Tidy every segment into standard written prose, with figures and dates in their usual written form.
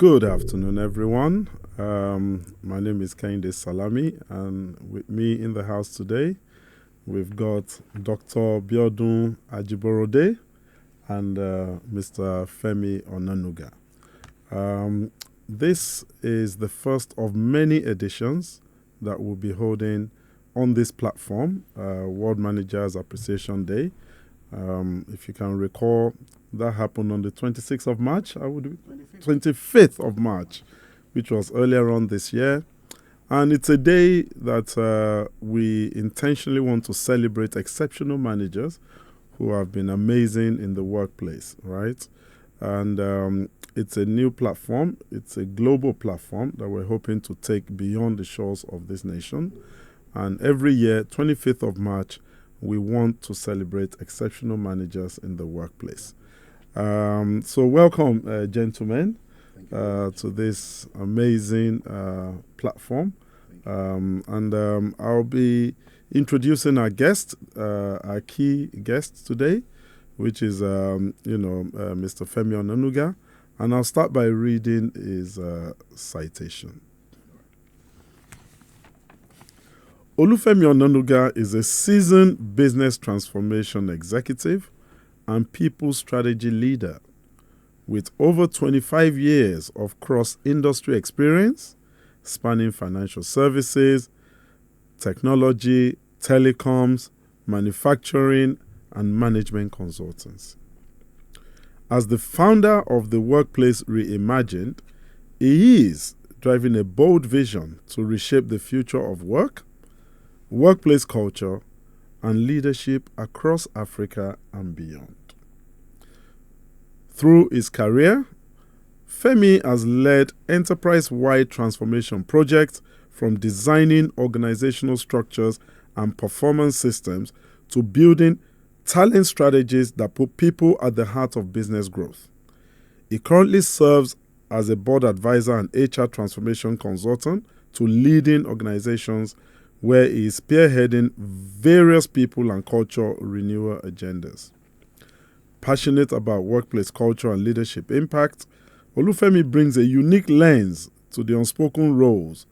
Good afternoon, everyone. My name is Kehinde Salami, and with me in the house today, we've got Dr. Biodun Ajiborode and Mr. Femi Onanuga. This is the first of many editions that we'll be holding on this platform, World Managers Appreciation Day. If you can recall, that happened on the 26th of March, 25th of March, which was earlier on this year. And it's a day that we intentionally want to celebrate exceptional managers who have been amazing in the workplace, right? And it's a new platform. It's a global platform that we're hoping to take beyond the shores of this nation. And every year, 25th of March, we want to celebrate exceptional managers in the workplace. So welcome, gentlemen, to this amazing platform. And I'll be introducing our guest, our key guest today, which is, Mr. Femi Onanuga. And I'll start by reading his citation. Olufemi Onanuga is a seasoned business transformation executive and people strategy leader with over 25 years of cross-industry experience spanning financial services, technology, telecoms, manufacturing, and management consultants. As the founder of the Workplace Reimagined, he is driving a bold vision to reshape the future of work, workplace culture, and leadership across Africa and beyond. Through his career, Femi has led enterprise-wide transformation projects from designing organizational structures and performance systems to building talent strategies that put people at the heart of business growth. He currently serves as a board advisor and HR transformation consultant to leading organizations where he is spearheading various people and culture renewal agendas. Passionate about workplace culture and leadership impact, Olufemi brings a unique lens to the unspoken roles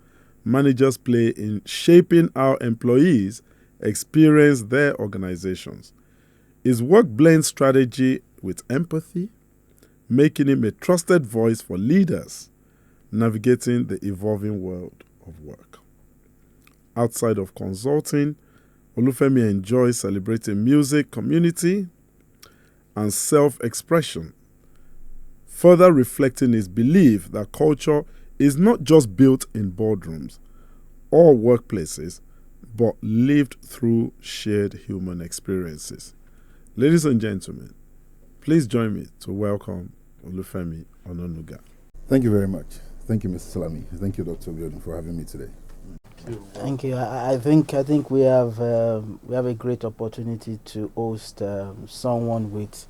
managers play in shaping how employees experience their organizations. His work blends strategy with empathy, making him a trusted voice for leaders navigating the evolving world of work. Outside of consulting, Olufemi enjoys celebrating music, community, and self-expression, further reflecting his belief that culture is not just built in boardrooms or workplaces, but lived through shared human experiences. Ladies and gentlemen, please join me to welcome Olufemi Onanuga. Thank you very much. Thank you, Mr. Salami. Thank you, Dr. Biodun, for having me today. Thank you. I think we have a great opportunity to host someone with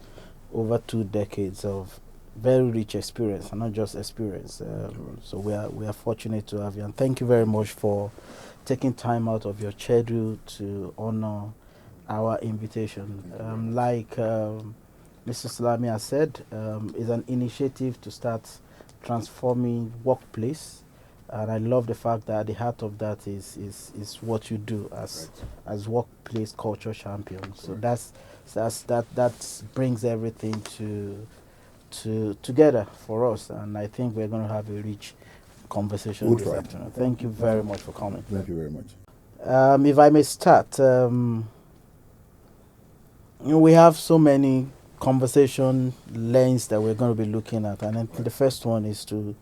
over 2 decades of very rich experience, and not just experience. So we are fortunate to have you, and thank you very much for taking time out of your schedule to honor our invitation. Like Mr. Salami has said, is an initiative to start transforming workplace. And I love the fact that at the heart of that is what you do as workplace culture champions. So that brings everything together for us, and I think we're going to have a rich conversation this afternoon. Thank you very much for coming. Thank you very much. If I may start, we have so many conversation lanes that we're going to be looking at, and I think the first one is to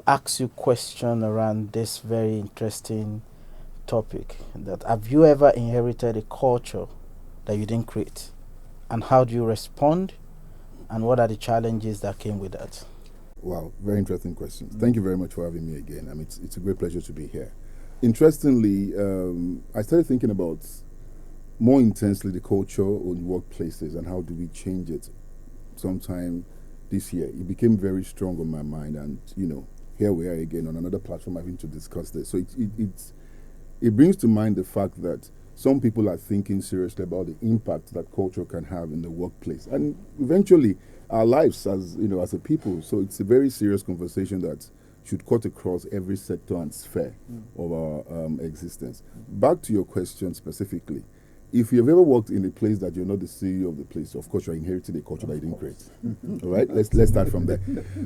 ask you a question around this very interesting topic. That have you ever inherited a culture that you didn't create, and how do you respond, and what are the challenges that came with that? Wow, very interesting question. Thank you very much for having me again. I mean, it's a great pleasure to be here. Interestingly, I started thinking about more intensely the culture on workplaces and how do we change it sometime this year. It became very strong on my mind, and here we are again on another platform having to discuss this. So it brings to mind the fact that some people are thinking seriously about the impact that culture can have in the workplace. And eventually, our lives as as a people. So it's a very serious conversation that should cut across every sector and sphere of our existence. Back to your question specifically, if you've ever worked in a place that you're not the CEO of the place, of course you're inheriting a culture that you didn't create. All right, let's start from there.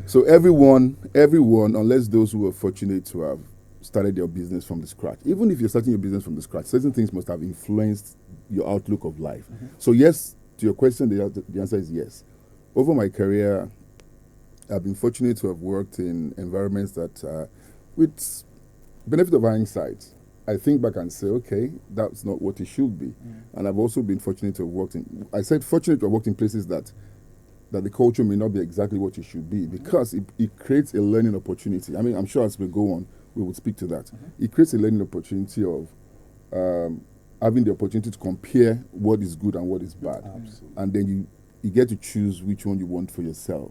So everyone, unless those who are fortunate to have started their business from the scratch, even if you're starting your business from the scratch, certain things must have influenced your outlook of life. So yes, to your question, the answer is yes. Over my career, I've been fortunate to have worked in environments that, with benefit of hindsight, I think back and say, okay, that's not what it should be. And I've also been fortunate to have worked in, I said fortunate to have worked in places that the culture may not be exactly what it should be, because it creates a learning opportunity. I mean, I'm sure as we go on, we will speak to that. It creates a learning opportunity of having the opportunity to compare what is good and what is bad. Absolutely. And then you get to choose which one you want for yourself.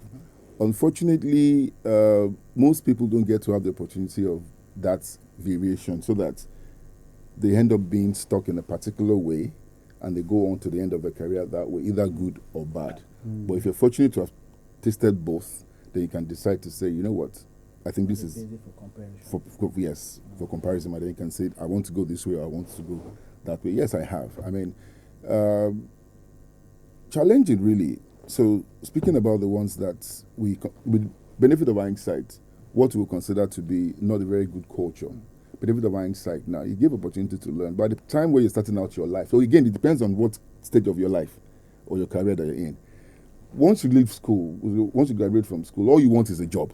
Unfortunately, most people don't get to have the opportunity of that variation, so that they end up being stuck in a particular way and they go on to the end of their career that way, either good or bad. But if you're fortunate to have tasted both, then you can decide to say, you know what, I think this is for comparison. And then you can say, I want to go this way, or I want to go that way. Yes, I have. I mean, challenging really. So speaking about the ones that with benefit of hindsight, what we consider to be not a very good culture. Benefit of hindsight, now you give opportunity to learn. By the time where you're starting out your life, so again, it depends on what stage of your life or your career that you're in. Once you leave school, once you graduate from school, all you want is a job.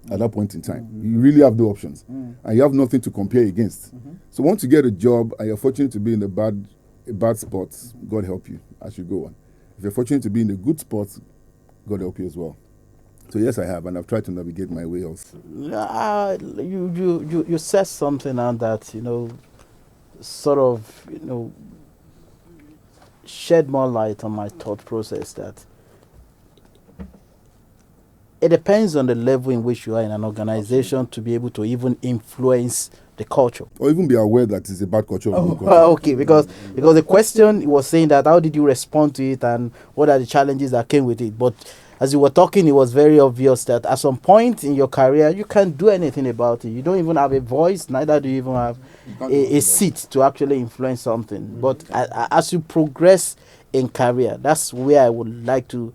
At that point in time, you really have no options, and you have nothing to compare against. So once you get a job and you're fortunate to be in a bad spot, God help you as you go on. If you're fortunate to be in a good spot, God help you as well. So yes, I have, and I've tried to navigate my way also. You said something on that, sort of, shed more light on my thought process, that it depends on the level in which you are in an organization to be able to even influence the culture. Or even be aware that it's a bad culture. Okay, because the question was saying that how did you respond to it and what are the challenges that came with it. But as you were talking, it was very obvious that at some point in your career, you can't do anything about it. You don't even have a voice, neither do you even have a seat to actually influence something. But as you progress in career, that's where I would like to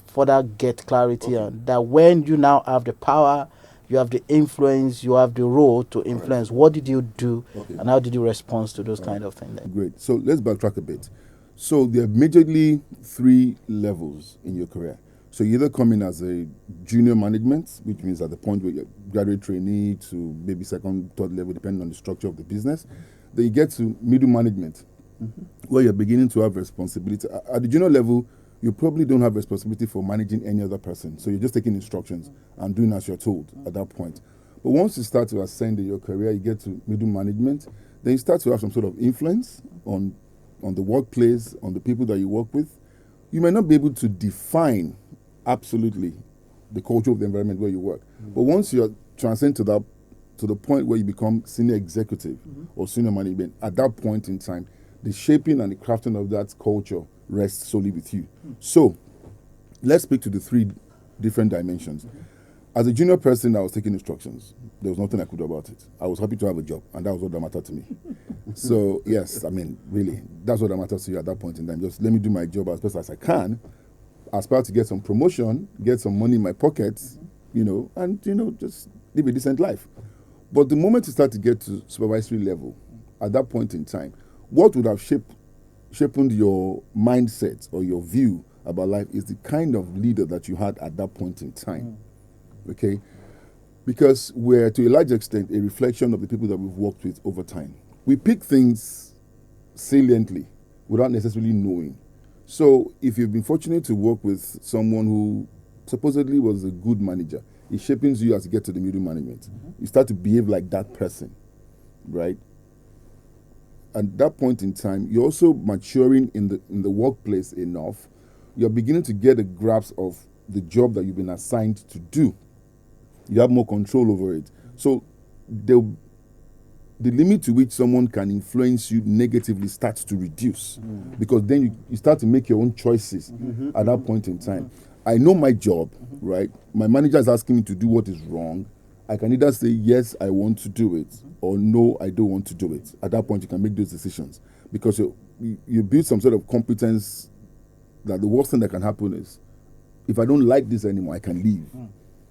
further get clarity on that. When you now have the power, you have the influence, you have the role to influence. What did you do, and how did you respond to those kind of things? Great. So let's backtrack a bit. So there are majorly 3 levels in your career. So you either come in as a junior management, which means at the point where you're graduate trainee to maybe second, third level, depending on the structure of the business. Then you get to middle management, where you're beginning to have responsibility. At the junior level, you probably don't have responsibility for managing any other person. So you're just taking instructions and doing as you're told at that point. But once you start to ascend in your career, you get to middle management, then you start to have some sort of influence on the workplace, on the people that you work with. You may not be able to define absolutely the culture of the environment where you work. But once you transcend to the point where you become senior executive or senior management, at that point in time, the shaping and the crafting of that culture rests solely with you. So let's speak to the 3 different dimensions. As a junior person, I was taking instructions. There was nothing I could do about it. I was happy to have a job, and that was what that mattered to me. So yes, I mean, really, that's what that matters to you at that point in time. Just let me do my job as best as I can, aspire to get some promotion, get some money in my pockets, and just live a decent life. But the moment you start to get to supervisory level, at that point in time, what would have shaped your mindset or your view about life is the kind of leader that you had at that point in time. Okay? Because we're, to a large extent, a reflection of the people that we've worked with over time. We pick things saliently without necessarily knowing. So if you've been fortunate to work with someone who supposedly was a good manager, it shapes you as you get to the middle management. You start to behave like that person, right? At that point in time, you're also maturing in the workplace enough. You're beginning to get a grasp of the job that you've been assigned to do. You have more control over it. So the limit to which someone can influence you negatively starts to reduce, because then you start to make your own choices at that point in time. I know my job, right? My manager is asking me to do what is wrong. I can either say, yes, I want to do it, or no, I don't want to do it. At that point, you can make those decisions, because you build some sort of competence that the worst thing that can happen is, if I don't like this anymore, I can leave.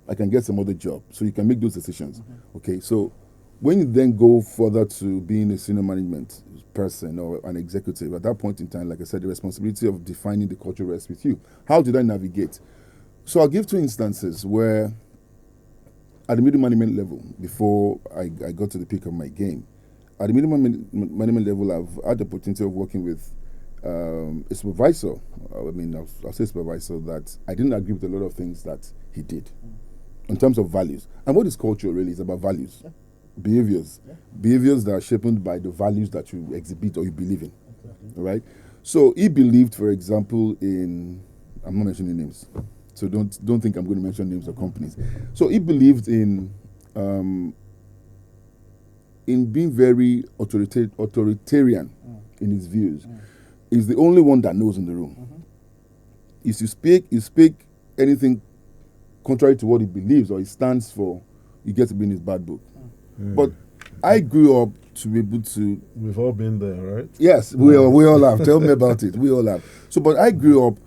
I can get some other job. So you can make those decisions. Okay, so when you then go further to being a senior management person or an executive, at that point in time, like I said, the responsibility of defining the culture rests with you. How did I navigate? So I'll give two instances where, at the middle management level, before I got to the peak of my game, at the middle management level, I've had the opportunity of working with a supervisor. I'll say supervisor that I didn't agree with a lot of things that he did in terms of values. And what is culture really is about values, behaviors that are shaped by the values that you exhibit or you believe in. All right. So he believed, for example, I'm not mentioning names, so don't think I'm going to mention names or companies. So he believed in being very authoritarian in his views. He's the only one that knows in the room. If you speak anything contrary to what he believes or he stands for, you get to be in his bad book. But I grew up to be able to. We've all been there, right? Yes, we all have. Tell me about it. We all have. So, but I grew up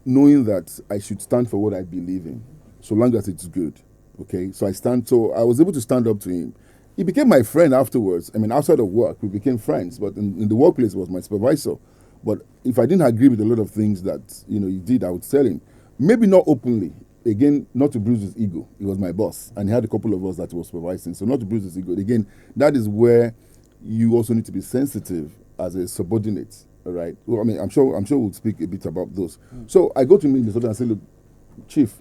knowing that I should stand for what I believe in, so long as it's good. Okay, so I was able to stand up to him. He became my friend afterwards. I mean, outside of work, we became friends. But in the workplace, he was my supervisor. But if I didn't agree with a lot of things that he did, I would tell him. Maybe not openly. Again, not to bruise his ego. He was my boss, and he had a couple of us that he was supervising. So not to bruise his ego. Again, that is where you also need to be sensitive as a subordinate. All right. Well, I mean, I'm sure we'll speak a bit about those. So I go to Minnesota and say, look, Chief,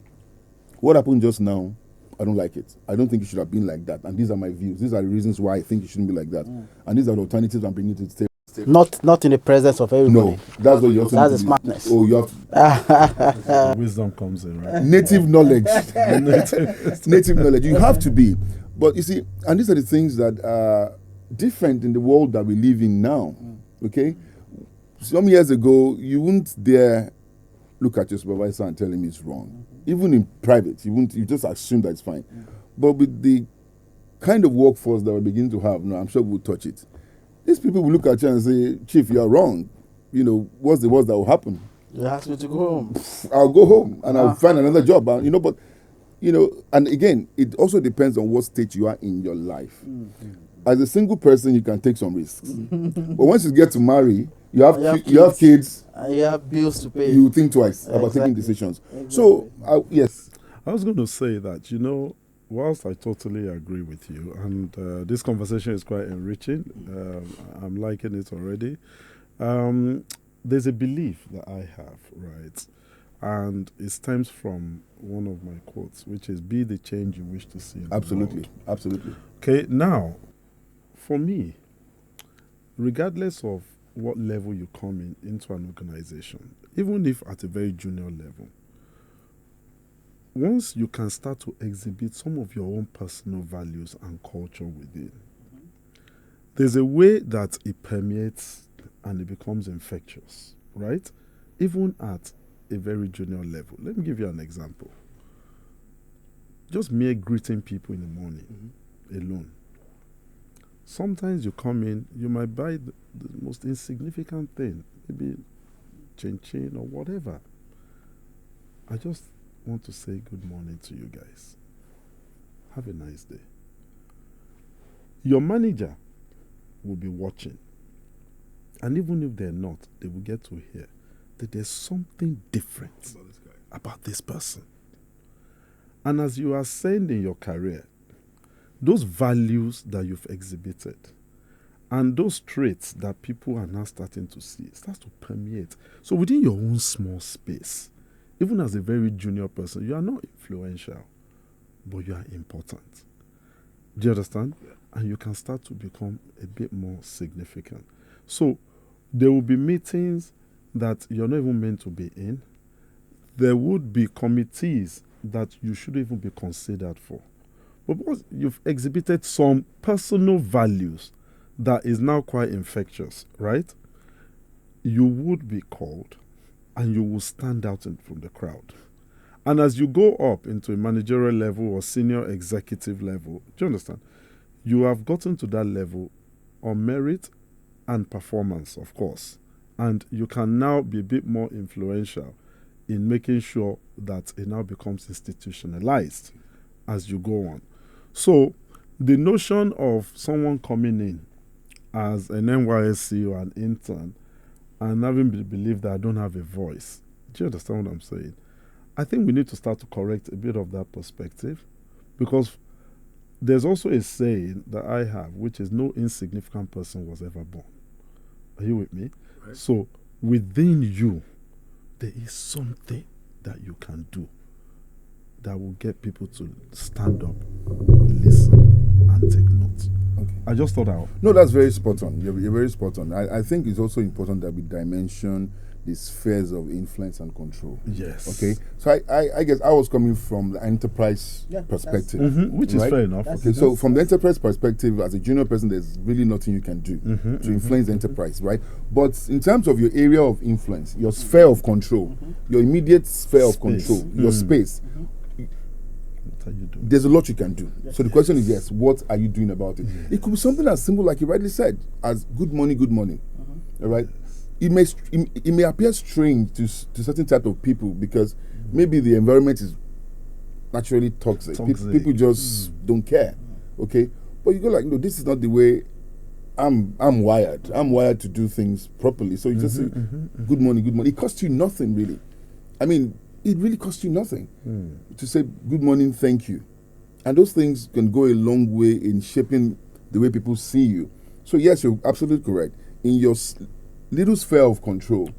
what happened just now? I don't like it. I don't think it should have been like that. And these are my views. These are the reasons why I think it shouldn't be like that. And these are the alternatives I'm bringing to the table. Not in the presence of everybody. No, that's what you also That's need the to smartness. Oh, you have Wisdom comes in, right? native knowledge. Native knowledge. You have to be. But you see, and these are the things that are different in the world that we live in now. Okay? Some years ago, you wouldn't dare look at your supervisor and tell him he's wrong. Even in private, you just assume that it's fine. But with the kind of workforce that we're beginning to have now, I'm sure we'll touch it. These people will look at you and say, Chief, you're wrong. What's the worst that will happen? You ask me to go home. I'll go home and I'll find another job. And again, it also depends on what state you are in your life. As a single person, you can take some risks. But once you get to marry, you have kids, you have bills to pay. you think twice about taking decisions. Exactly. So, yes. I was going to say that, whilst I totally agree with you, and this conversation is quite enriching, I'm liking it already. There's a belief that I have, right? And it stems from one of my quotes, which is, be the change you wish to see in Absolutely. the world. Absolutely. Okay, now, for me, regardless of what level you come into an organization, even if at a very junior level, once you can start to exhibit some of your own personal values and culture within, there's a way that it permeates and it becomes infectious, right? Even at a very junior level. Let me give you an example. Just mere greeting people in the morning alone. Sometimes you come in, you might buy the most insignificant thing, maybe chin or whatever. I just want to say good morning to you guys. Have a nice day. Your manager will be watching. And even if they're not, they will get to hear that there's something different about this person. And as you ascend in your career, those values that you've exhibited and those traits that people are now starting to see starts to permeate. So within your own small space, even as a very junior person, you are not influential, but you are important. Do you understand? Yeah. And you can start to become a bit more significant. So there will be meetings that you're not even meant to be in. There would be committees that you shouldn't even be considered for. but because you've exhibited some personal values that is now quite infectious, right? You would be called and you will stand out from the crowd. And as you go up into a managerial level or senior executive level, do you understand? You have gotten to that level on merit and performance, of course. And you can now be a bit more influential in making sure that it now becomes institutionalized as you go on. So the notion of someone coming in as an NYSC or an intern and having believed that I don't have a voice, do you understand what I'm saying? I think we need to start to correct a bit of that perspective, because there's also a saying that I have, which is no insignificant person was ever born. Are you with me? Right. So within you, there is something that you can do that will get people to stand up, listen, and take notes. Okay. I just thought out. No, that's very spot on. You're very spot on. I think it's also important that we dimension the spheres of influence and control. Yes. Okay. So I guess I was coming from the enterprise perspective, which is fair enough. Okay. So from the enterprise perspective, as a junior person, there's really nothing you can do to influence the enterprise, right? But in terms of your area of influence, your sphere of control, your immediate sphere of control, your space. What are you doing? There's a lot you can do. So the question is, yes, what are you doing about it? It could be something as simple, like you rightly said, as good morning. All right. It may appear strange to certain type of people because maybe the environment is naturally toxic. People just don't care. Okay, but you go like, no, this is not the way I'm wired. I'm wired to do things properly. So you just say, good morning. It costs you nothing, really. I mean, it really costs you nothing to say good morning, thank you. And those things can go a long way in shaping the way people see you. So yes, you're absolutely correct. In your little sphere of control,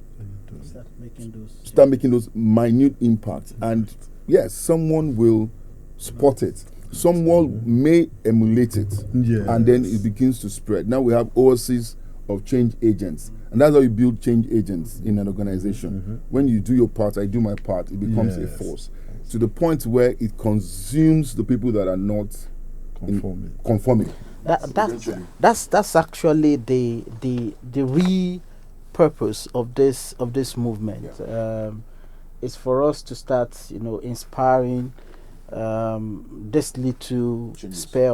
start making those minute impacts. And yes, someone will spot it. Someone may emulate it. Yes. And then it begins to spread. Now we have oases of change agents. And that's how you build change agents in an organization. When you do your part, I do my part, it becomes a force. To the point where it consumes the people that are not conforming. That's actually the real purpose of this movement. It's for us to start, inspiring this little sphere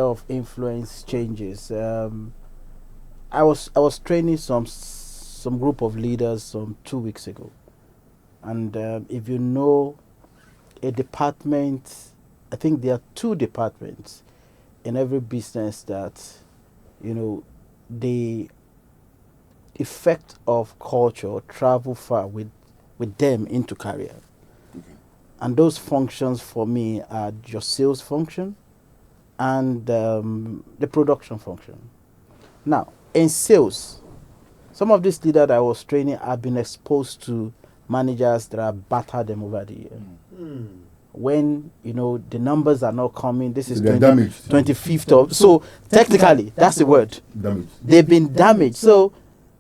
of influence changes. I was training some group of leaders 2 weeks ago, and if you know a department, I think there are 2 departments in every business that the effect of culture travel far with them into career. And those functions for me are your sales function and the production function. Now, in sales, some of these leaders that I was training have been exposed to managers that have battered them over the year. When the numbers are not coming, this is 25th of, so technically that's the word. Damaged. They've been damaged. So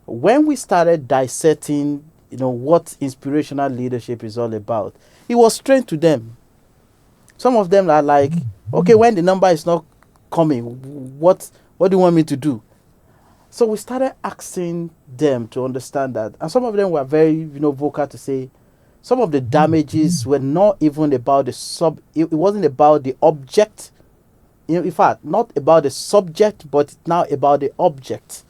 when we started dissecting, what inspirational leadership is all about, it was strange to them. Some of them are like, okay, when the number is not coming, what do you want me to do? So we started asking them to understand that, and some of them were very, vocal to say, some of the damages were not even about it wasn't about the object. In fact, not about the subject, but it's now about the object.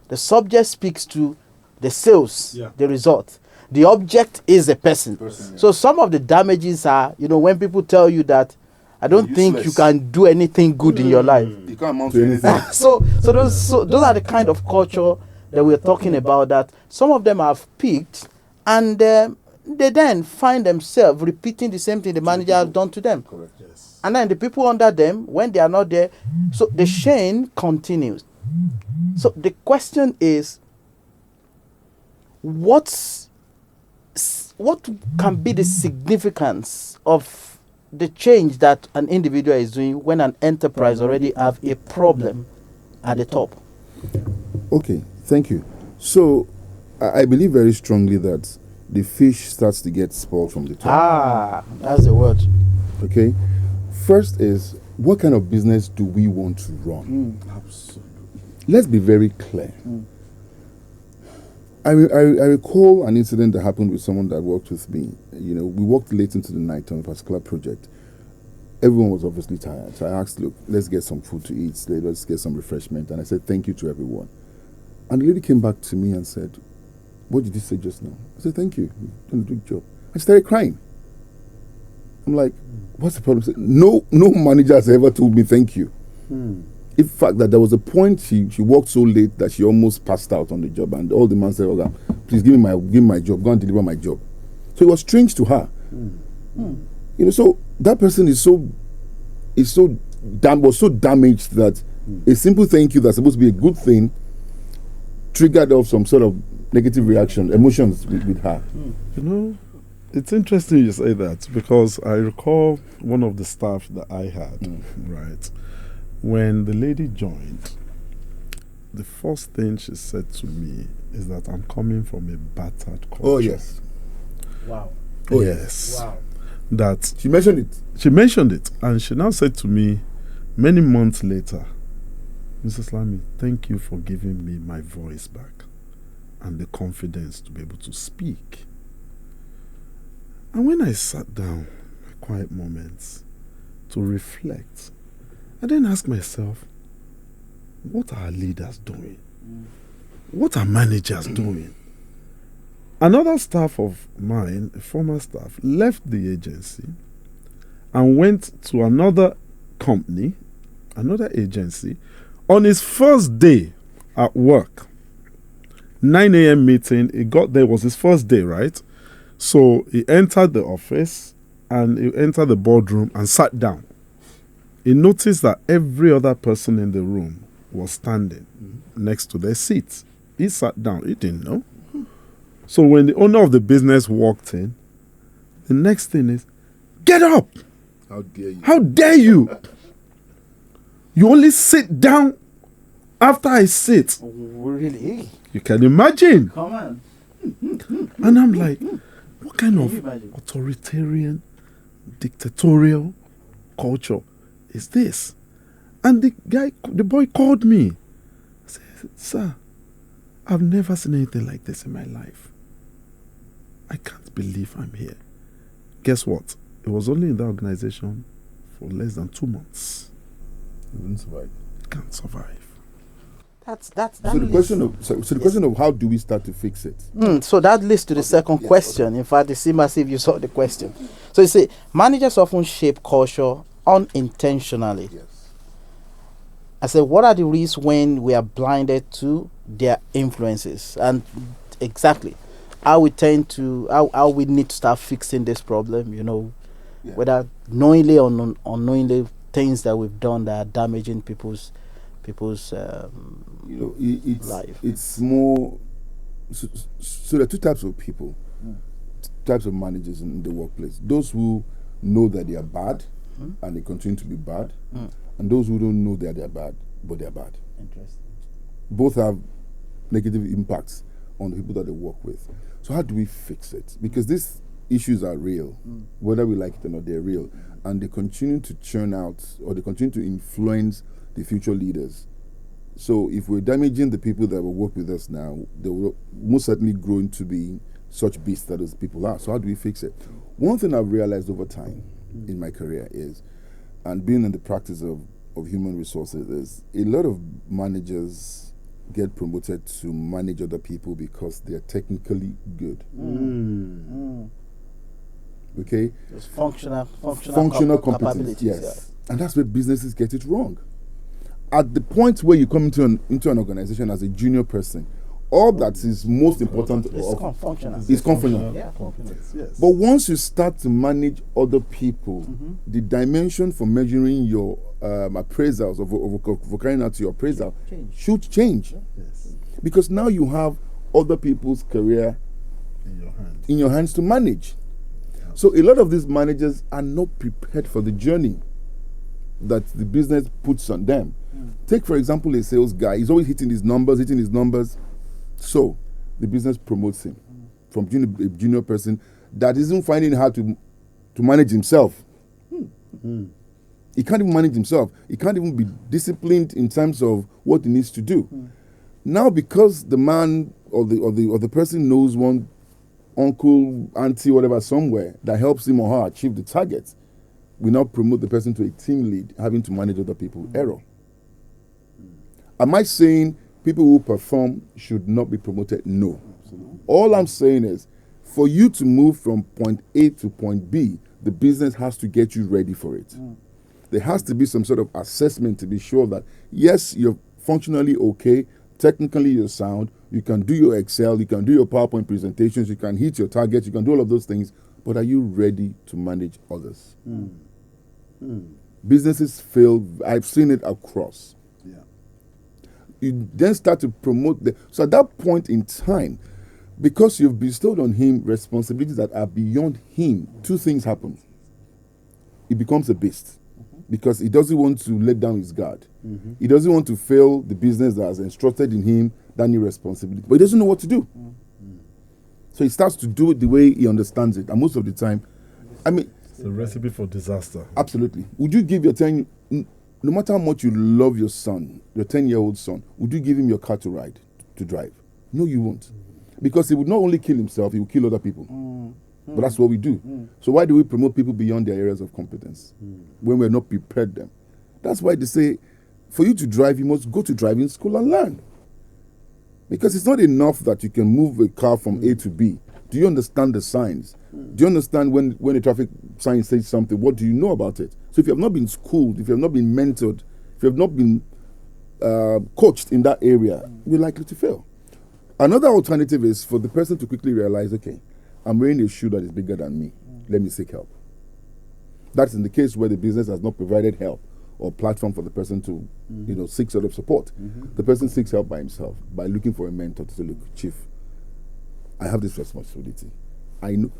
The subject speaks to the sales, the result. The object is a person. So some of the damages are, when people tell you that, I don't think you can do anything good in your life. You can't amount to anything. so those are the kind of culture that we're talking about, that some of them have peaked, and they then find themselves repeating the same thing the manager has done to them. Correct. Yes. And then the people under them, when they are not there, so the chain continues. So the question is, what can be the significance of the change that an individual is doing when an enterprise already have a problem at the top? Okay, thank you. So I believe very strongly that the fish starts to get spoiled from the top. That's the word. Okay. First is, what kind of business do we want to run? Absolutely. Let's be very clear. I recall an incident that happened with someone that worked with me. You know, we worked late into the night on a particular project. Everyone was obviously tired. So I asked, look, let's get some food to eat. Let's get some refreshment. And I said, thank you to everyone. And the lady came back to me and said, what did you say just now? I said, thank you. You've done a good job. I started crying. I'm like, what's the problem? She said, no manager has ever told me thank you. In fact, that there was a point she worked so late that she almost passed out on the job, and all the man said, "Okay, please give me my job. Go and deliver my job." So it was strange to her. You know, so that person was so damaged that a simple thank you that's supposed to be a good thing triggered off some sort of negative reaction, emotions with her. You know, it's interesting you say that, because I recall one of the staff that I had, right? When the lady joined, the first thing she said to me is that I'm coming from a battered culture. Oh, yes. Wow. Oh, yes. Wow. That She mentioned it. she mentioned it, and she now said to me many months later, Mrs. Lamy, thank you for giving me my voice back and the confidence to be able to speak. And when I sat down, my quiet moments, to reflect, I then ask myself, what are leaders doing? What are managers doing? Another staff of mine, a former staff, left the agency and went to another company, another agency, on his first day at work. 9 a.m. meeting, he got there, was his first day, right? So he entered the office and he entered the boardroom and sat down. He noticed that every other person in the room was standing next to their seats. He sat down. He didn't know. So when the owner of the business walked in, the next thing is, get up! How dare you? How dare you? You only sit down after I sit. Really? You can imagine. Come on. And I'm like, what kind Can of you imagine? authoritarian, dictatorial culture is this? And the boy called me. I said, sir, I've never seen anything like this in my life. I can't believe I'm here. Guess what? It was only in that organization for less than 2 months. You wouldn't survive. It can't survive. That's So the question of how do we start to fix it? So that leads to the second question. In fact, it seems as if you saw the question. So you see, managers often shape culture unintentionally. Yes. I said, what are the risks when we are blinded to their influences? And exactly how we tend to, how we need to start fixing this problem, you know, Yeah. whether knowingly or unknowingly, things that we've done that are damaging people's You know, life. it's more. So there are two types of people, types of managers in the workplace. Those who know that they are bad and they continue to be bad, and those who don't know that they are bad, but they are bad. Interesting. Both have negative impacts on the people that they work with. So how do we fix it? Because these issues are real, whether we like it or not, they're real, and they continue to churn out, or they continue to influence the future leaders. So if we're damaging the people that will work with us now, they will most certainly grow into being such beasts that those people are. So how do we fix it? One thing I've realized over time in my career is, and being in the practice of human resources, is a lot of managers get promoted to manage other people because they're technically good. Okay? It's functional competence. Yes. And that's where businesses get it wrong. At the point where you come into an organization as a junior person, all that is most important is functional. Yeah. Yes. But once you start to manage other people, the dimension for measuring your appraisals for carrying out your appraisal should change. Yes. Because now you have other people's career in your hands to manage. So a lot of these managers are not prepared for the journey that the business puts on them. Take, for example, a sales guy. He's always hitting his numbers. So the business promotes him from a junior person that isn't finding it hard to manage himself. He can't even manage himself. He can't even be disciplined in terms of what he needs to do. Now, because the man or the person knows one uncle, auntie, whatever, somewhere that helps him or her achieve the target, we now promote the person to a team lead, having to manage other people's error. Am I saying people who perform should not be promoted? No. Absolutely. All I'm saying is, for you to move from point A to point B, the business has to get you ready for it. There has to be some sort of assessment to be sure that, yes, you're functionally okay, technically you're sound, you can do your Excel, you can do your PowerPoint presentations, you can hit your targets, you can do all of those things, but are you ready to manage others? Businesses fail. I've seen it across. Yeah. You then start to promote so at that point in time, because you've bestowed on him responsibilities that are beyond him, two things happen. He becomes a beast because he doesn't want to let down his guard. He doesn't want to fail the business that has entrusted in him that new responsibility, but he doesn't know what to do. So he starts to do it the way he understands it, and most of the time, I mean, it's a recipe for disaster. Absolutely. Would you give your no matter how much you love your son, your 10-year-old son, would you give him your car to ride, to drive? No, you won't. Because he would not only kill himself, he will kill other people. But that's what we do. So why do we promote people beyond their areas of competence when we're not prepared them? That's why they say, for you to drive, you must go to driving school and learn. Because it's not enough that you can move a car from A to B. Do you understand the signs? Do you understand when a traffic sign says something? What do you know about it? So if you have not been schooled, if you have not been mentored, if you have not been coached in that area, you're likely to fail. Another alternative is for the person to quickly realize, okay, I'm wearing a shoe that is bigger than me. Let me seek help. That's in the case where the business has not provided help or platform for the person to, seek sort of support. The person seeks help by himself, by looking for a mentor to say, look, Chief, I have this responsibility. I know.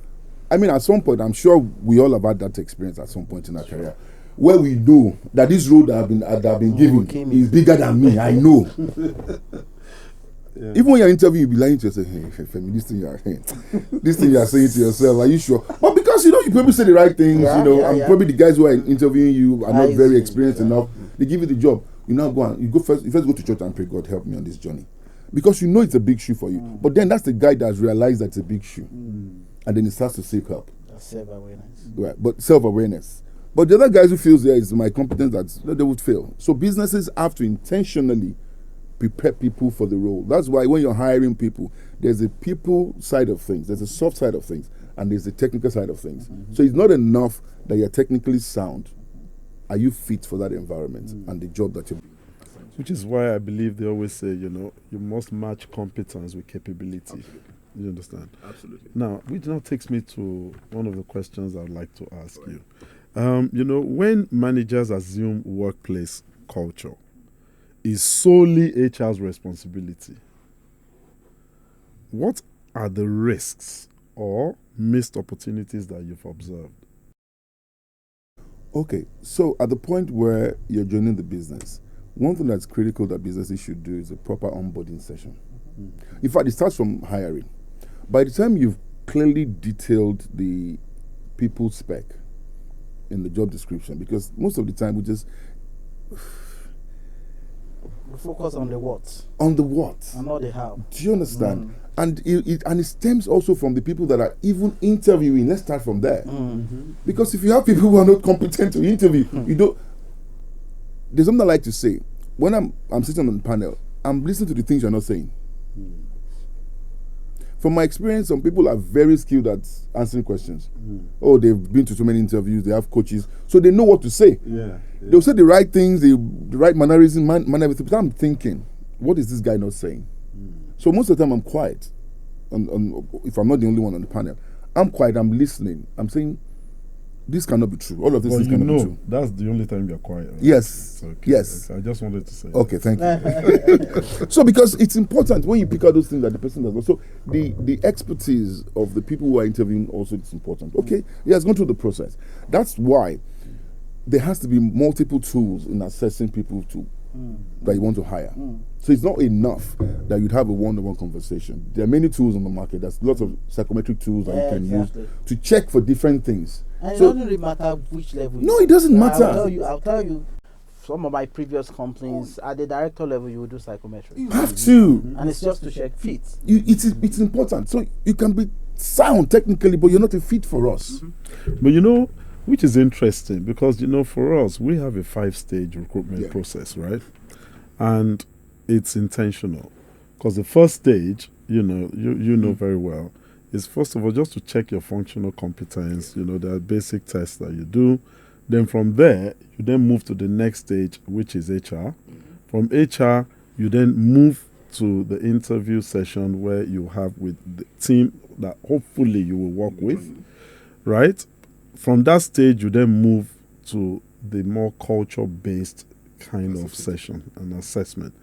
I mean, at some point, I'm sure we all have had that experience at some point in our career, where we know that this road that I've been given is bigger than me. I know. Even when you're interviewing, you'll be lying to yourself, hey, Femi, this thing you are saying to yourself, are you sure? But because, you probably say the right things, and probably the guys who are interviewing you are not very experienced enough. They give you the job. You now go and you first go to church and pray, God, help me on this journey. Because you know it's a big shoe for you. But then that's the guy that's realized that it's a big shoe. And then he starts to seek help. That's self-awareness. Right, but self-awareness. But the other guys who feels there is my competence, that they would fail. So businesses have to intentionally prepare people for the role. That's why when you're hiring people, there's a people side of things, there's a soft side of things, and there's the technical side of things. So it's not enough that you're technically sound. Are you fit for that environment and the job that you're doing? Which is why I believe they always say, you must match competence with capability. Absolutely. You understand? Absolutely. Now, which now takes me to one of the questions I'd like to ask you. When managers assume workplace culture is solely HR's responsibility, what are the risks or missed opportunities that you've observed? Okay, so at the point where you're joining the business, one thing that's critical that businesses should do is a proper onboarding session. In fact, it starts from hiring. By the time you've clearly detailed the people spec in the job description, because most of the time we just focus on the what. On the what. And not the how. Do you understand? And it stems also from the people that are even interviewing. Let's start from there. Because if you have people who are not competent to interview, there's something I like to say. When I'm sitting on the panel, I'm listening to the things you're not saying. From my experience, some people are very skilled at answering questions. Oh, they've been to so many interviews, they have coaches, so they know what to say. They'll say the right things, the right mannerism, everything. But I'm thinking, what is this guy not saying? So most of the time I'm quiet. If I'm not the only one on the panel, I'm quiet, I'm listening. I'm saying, this cannot be true. All of this cannot be true. That's the only time you're quiet. Right? Yes. Okay. Yes. I just wanted to say. Okay, thank you. So because it's important when you pick out those things that the person does not. So the expertise of the people who are interviewing also is important. Okay, he has gone through the process. That's why there has to be multiple tools in assessing people that you want to hire. So it's not enough that you'd have a one-on-one conversation. There are many tools on the market. There's lots of psychometric tools that you can use to check for different things. And it So doesn't really matter which level. no, it doesn't matter. I'll tell you. Some of my previous companies at the director level, you will do psychometry. You have to. And it's just to check fit. It's important. So you can be sound technically, but you're not a fit for us. But which is interesting because for us we have a 5-stage recruitment process, right? And it's intentional because the first stage, you know very well, is first of all just to check your functional competence. There are basic tests that you do. Then from there, you then move to the next stage, which is HR. From HR, you then move to the interview session where you have with the team that hopefully you will work with, right? From that stage, you then move to the more culture-based kind of session and assessment.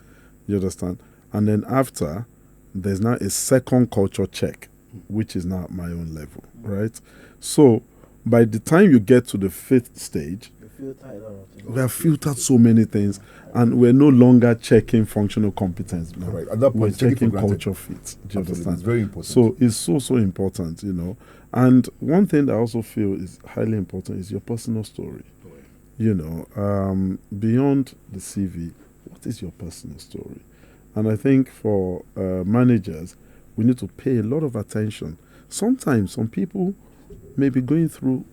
You understand? And then after, there's now a second culture check, which is now at my own level, right? So by the time you get to the 5th stage, we have filtered so many things, and we're no longer checking functional competence now. Right. At that point, we're checking culture fit. Do you understand? It's very important. So it's so important, And one thing that I also feel is highly important is your personal story. Beyond the CV, what is your personal story? And I think for managers, we need to pay a lot of attention. Sometimes some people may be going through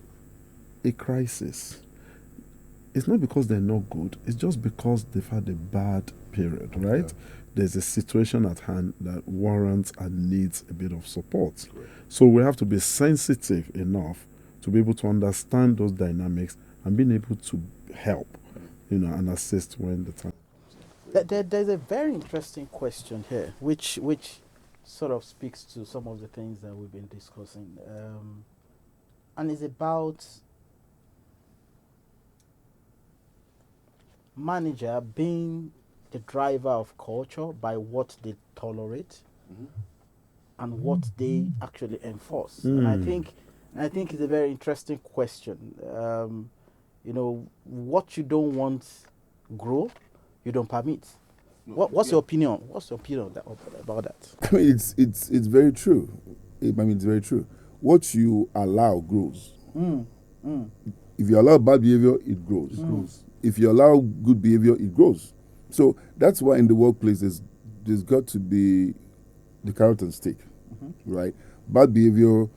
a crisis. It's not because they're not good. It's just because they've had a bad period, right? Yeah. There's a situation at hand that warrants and needs a bit of support. Right. So we have to be sensitive enough to be able to understand those dynamics and being able to help, and assist when the time. There's a very interesting question here, which sort of speaks to some of the things that we've been discussing, and it's about manager being the driver of culture by what they tolerate and what they actually enforce. And I think it's a very interesting question. What you don't want grow, you don't permit. What's your opinion? What's your opinion about that? I mean, it's very true. It's very true. What you allow grows. If you allow bad behavior, it grows. If you allow good behavior, it grows. So that's why in the workplace there's got to be the carrot and stick, right? Bad behavior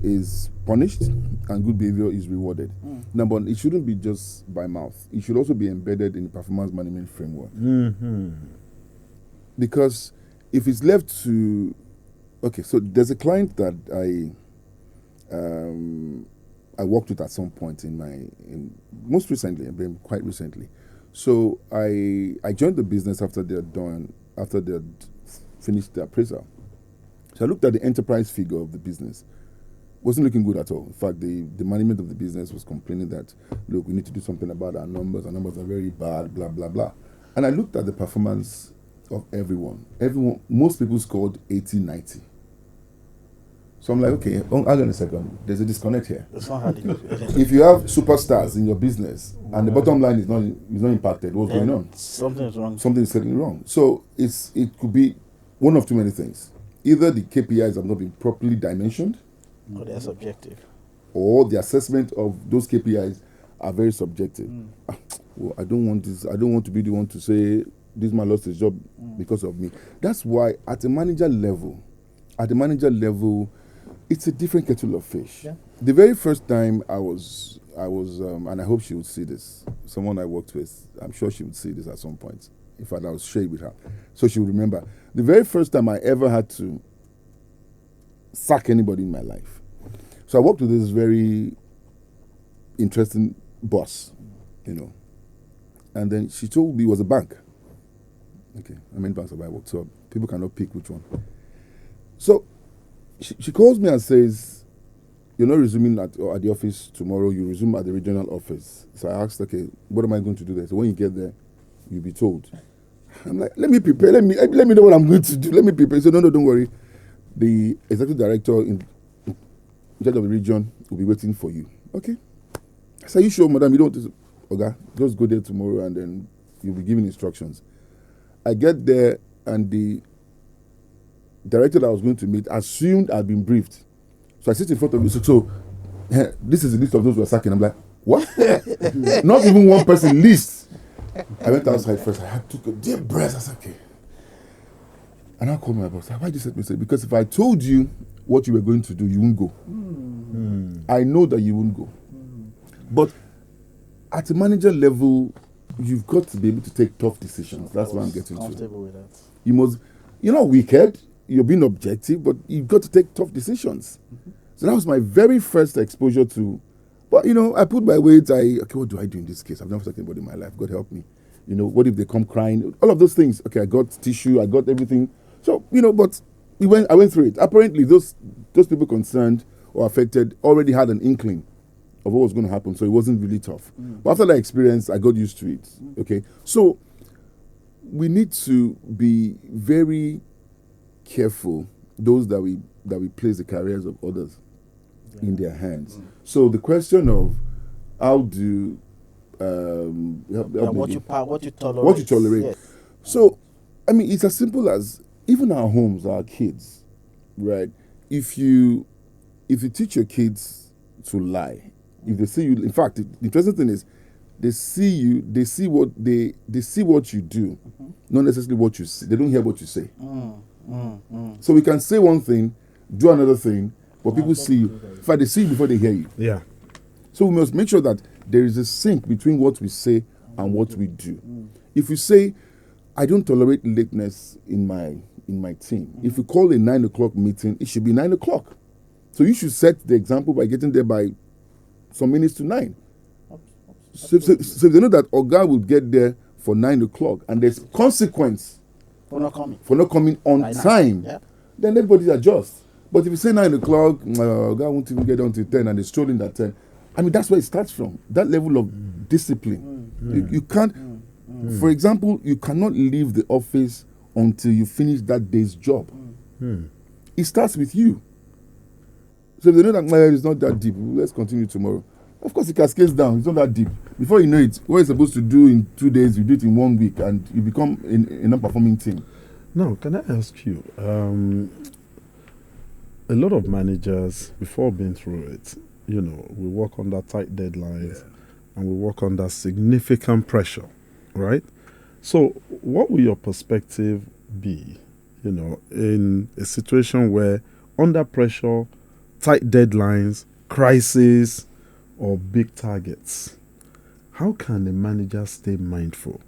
is punished and good behavior is rewarded. Now, but it shouldn't be just by mouth. It should also be embedded in the performance management framework. Because if it's left to... Okay, so there's a client that I worked with at some point most recently, quite recently. So I joined the business after they had finished the appraisal. So I looked at the enterprise figure of the business. Wasn't looking good at all. In fact, the management of the business was complaining that, look, we need to do something about our numbers. Our numbers are very bad, blah, blah, blah. And I looked at the performance of everyone. Most people scored 80, 90. So I'm like, okay, hang on a second. There's a disconnect here. If you have superstars in your business and the bottom line is not impacted, what's going on? Something is wrong. Something is certainly wrong. So it could be one of too many things. Either the KPIs have not been properly dimensioned, or they're subjective, or the assessment of those KPIs are very subjective. Well, I don't want to be the one to say this man lost his job because of me. That's why at the manager level, it's a different kettle of fish. Yeah. The very first time I was, and I hope she would see this. Someone I worked with, I'm sure she would see this at some point. In fact, I was sharing with her, so she would remember. The very first time I ever had to sack anybody in my life. So I worked with this very interesting boss, and then she told me it was a bank. Okay, how many banks have I worked? So people cannot pick which one. So she calls me and says, you're not resuming at the office tomorrow, you resume at the regional office. So I asked, okay, what am I going to do there? So when you get there, you'll be told. I'm like, let me prepare, let me know what I'm going to do, let me prepare. So no, don't worry. The executive director in charge of the region will be waiting for you. Okay. I said, you sure, madam, you don't, okay, just go there tomorrow and then you'll be given instructions. I get there and the director that I was going to meet assumed I'd been briefed. So I sit in front of you. So this is the list of those who are sacking. I'm like, what? Not even one person list. I went outside first. I took a deep breath. I said, okay. And I called my boss. Why did you say me? Because if I told you what you were going to do, you wouldn't go. I know that you wouldn't go. But at a manager level, you've got to be able to take tough decisions. That's what I'm getting Comfortable to. with that. You must, you're not wicked, you're being objective, but you've got to take tough decisions. So that was my very first exposure to, but I put my weight, okay, what do I do in this case? I've never talked about it in my life, God help me. What if they come crying? All of those things. Okay, I got tissue, I got everything. So, but I went through it. Apparently, those people concerned or affected already had an inkling of what was going to happen, so it wasn't really tough. But after that experience, I got used to it. Okay, so we need to be very careful, those that we place the careers of others in their hands. So the question of how do what you tolerate. Yes. So, it's as simple as even our homes, our kids, right? If you teach your kids to lie, if they see you, in fact, the interesting thing is they see what you do, not necessarily what you say. They don't hear what you say. So we can say one thing, do another thing, but people see you. In fact, they see you before they hear you. Yeah. So we must make sure that there is a sync between what we say and what we do. If we say, I don't tolerate lateness in my team. If we call a 9 o'clock meeting, it should be 9 o'clock. So you should set the example by getting there by some minutes to 9. So if they know that Oga will get there for 9 o'clock and there's consequence for not coming on time, then everybody adjusts. But if you say 9 o'clock, Oga won't even get down to 10 and they're strolling at 10. That's where it starts from. That level of discipline. You can't, for example, you cannot leave the office until you finish that day's job. It starts with you. So if they know that my head is not that deep, let's continue tomorrow. Of course, it cascades down. It's not that deep. Before you know it, what you're supposed to do in 2 days, you do it in 1 week, and you become a non-performing team. Now, can I ask you, a lot of managers, before being through it, we work under tight deadlines and we work under significant pressure, right? So what will your perspective be, in a situation where under pressure, tight deadlines, crisis, or big targets, how can a manager stay mindful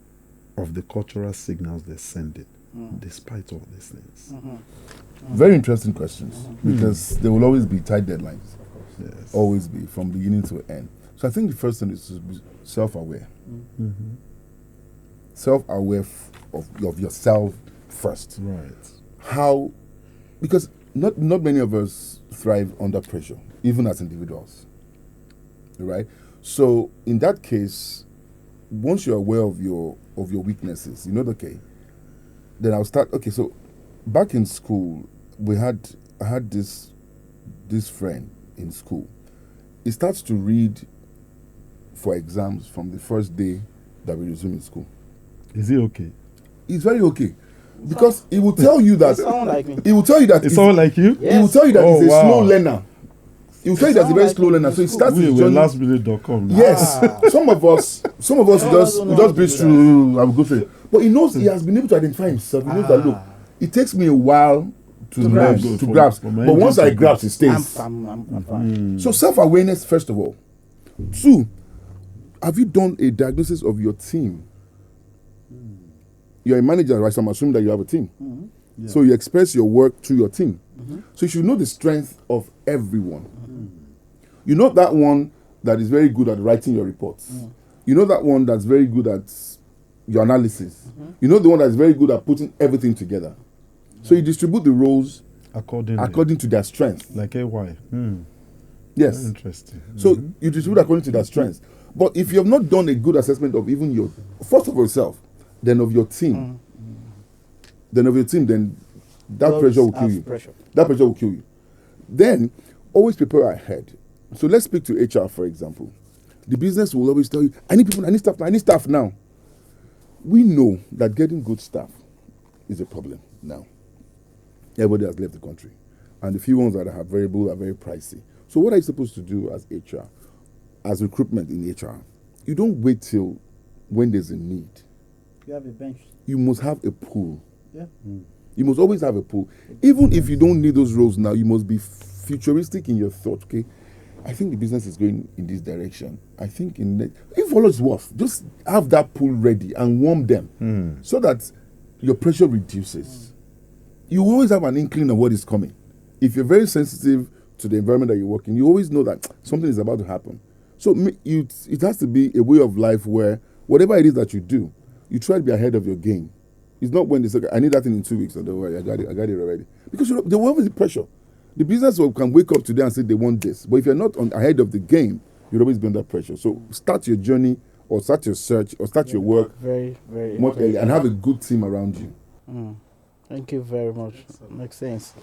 of the cultural signals they're sending despite all these things? Very interesting questions, because there will always be tight deadlines. Yes. Always be, from beginning to end. So I think the first thing is to be self-aware. Self-aware of yourself first. Right. How, because not many of us thrive under pressure, even as individuals. Right? So in that case, once you're aware of your weaknesses, okay, then I'll start. Okay, so back in school, I had this friend in school. He starts to read for exams from the first day that we resume in school. Is he okay? He's very okay, because he will tell you that. He will tell you that. It's someone like you? Yes. He will tell you that he's a slow learner. He will tell you that he's a very slow learner. So he starts his journey. lastminute.com. Yes. Some of us will just breeze through. I will go through it. But he knows he has been able to identify himself. He knows that, look, it takes me a while to grasp. But once I grasp, it stays. I'm fine. So self-awareness, first of all. 2, have you done a diagnosis of your team? You're a manager, right? So I'm assuming that you have a team. Yeah. So you express your work through your team. So you should know the strength of everyone. You know that one that is very good at writing your reports. You know that one that's very good at your analysis. You know the one that's very good at putting everything together. So you distribute the roles according to their strength. Like AY. Yes. Very interesting. So you distribute according to their strengths. But if you have not done a good assessment of even your, first of yourself, then of your team, then that pressure will kill you. That pressure will kill you. Then always prepare ahead. So let's speak to HR, for example. The business will always tell you, I need people, I need staff now. We know that getting good staff is a problem now. Everybody has left the country. And the few ones that are variable are very pricey. So what are you supposed to do as HR, as recruitment in HR? You don't wait till when there's a need. You have a bench. You must have a pool. Yeah. You must always have a pool. Even if you don't need those roles now, you must be futuristic in your thought. Okay, I think the business is going in this direction. I think if all is worth, just have that pool ready and warm them so that your pressure reduces. You always have an inkling of what is coming. If you're very sensitive to the environment that you work in, you always know that something is about to happen. So it has to be a way of life where whatever it is that you do, you try to be ahead of your game. It's not when they say, I need that thing in 2 weeks. Or don't worry, I got it already. Because there will always be pressure. The business can wake up today and say they want this. But if you're not ahead of the game, you'll always be under pressure. So start your journey or start your search or start your work very, very more early and have a good team around you. Thank you very much. Makes sense.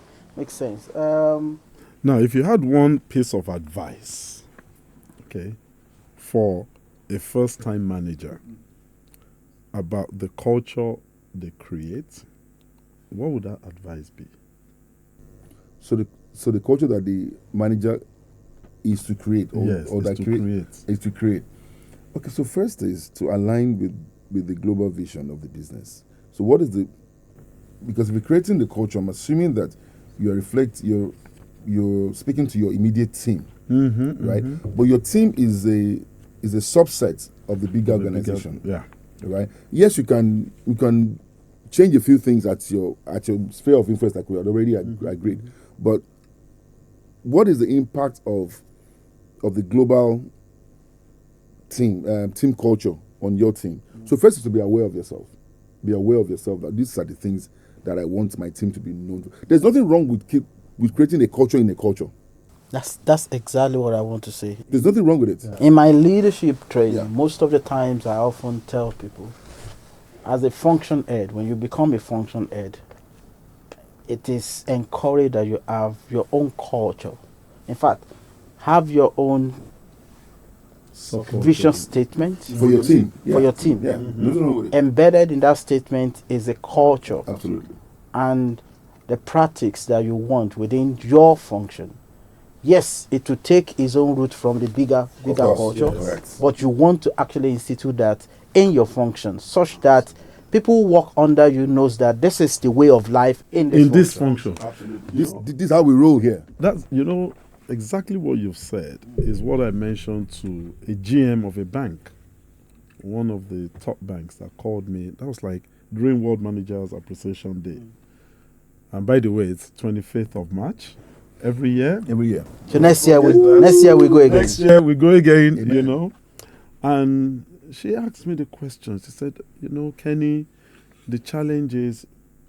Now, if you had one piece of advice, okay, for a first-time manager about the culture they create, what would that advice be? So the culture that the manager is to create, is to create. Okay, so first is to align with the global vision of the business. So what is because if you're creating the culture, I'm assuming that you're speaking to your immediate team, right? But your team is a subset of the bigger organization. Right. Yes, you can change a few things at your sphere of influence, like we had already agreed. But what is the impact of the global team culture on your team? So first is to be aware of yourself. Be aware of yourself that these are the things that I want my team to be known for. There's nothing wrong with creating a culture in a culture. That's exactly what I want to say. There's nothing wrong with it. In my leadership training, most of the times I often tell people, as a function head, when you become a function head, it is encouraged that you have your own culture. In fact, have your own vision statement for your team. For your team. Yeah. Nothing wrong with it. Embedded in that statement is a culture. Absolutely. And the practice that you want within your function. Yes, it will take its own root from the bigger culture, but you want to actually institute that in your function, such that people who work under you knows that this is the way of life in this function. Absolutely. This is how we roll here. That's exactly what you've said is what I mentioned to a GM of a bank, one of the top banks that called me. That was like during World Managers Appreciation Day, and by the way, it's 25th of March. Every year. So next year we go again. Next year we go again, Amen. And she asked me the question. She said, Kenny, the challenge is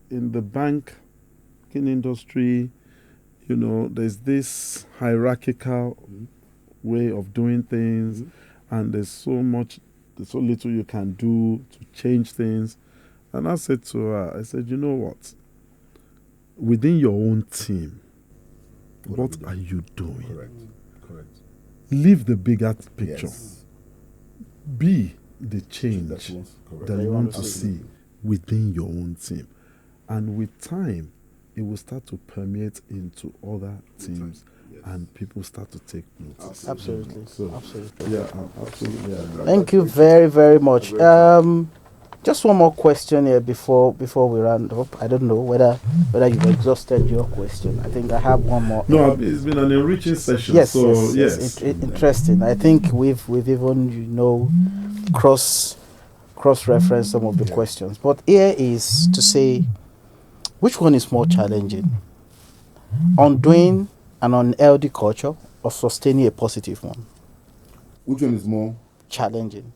in the banking industry, there's this hierarchical way of doing things, and there's so little you can do to change things. And I said to her, you know what? Within your own team, what are you doing? Correct. Leave the bigger picture. Yes. Be the change that you want to see within your own team. And with time, it will start to permeate into other teams, and people start to take notice. Absolutely. Absolutely. Yeah, absolutely. Yeah. Thank you very, very much. Just one more question here before we round up. I don't know whether you've exhausted your question. I think I have one more. No, it's been an enriching session. Yes. Interesting. I think we've even cross reference some of the questions. But here is to say, which one is more challenging? Undoing an unhealthy culture or sustaining a positive one? Which one is more challenging?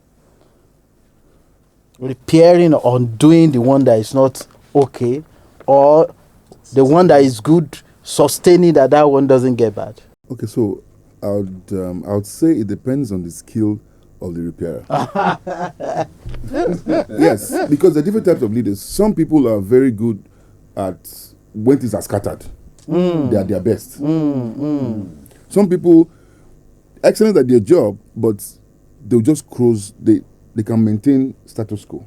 Repairing or undoing the one that is not okay, or the one that is good, sustaining that one doesn't get bad? Okay, so I would say it depends on the skill of the repairer. Yes, because there are different types of leaders. Some people are very good at when things are scattered. They are their best. Some people excellent at their job, but they'll just cruise. They can maintain status quo.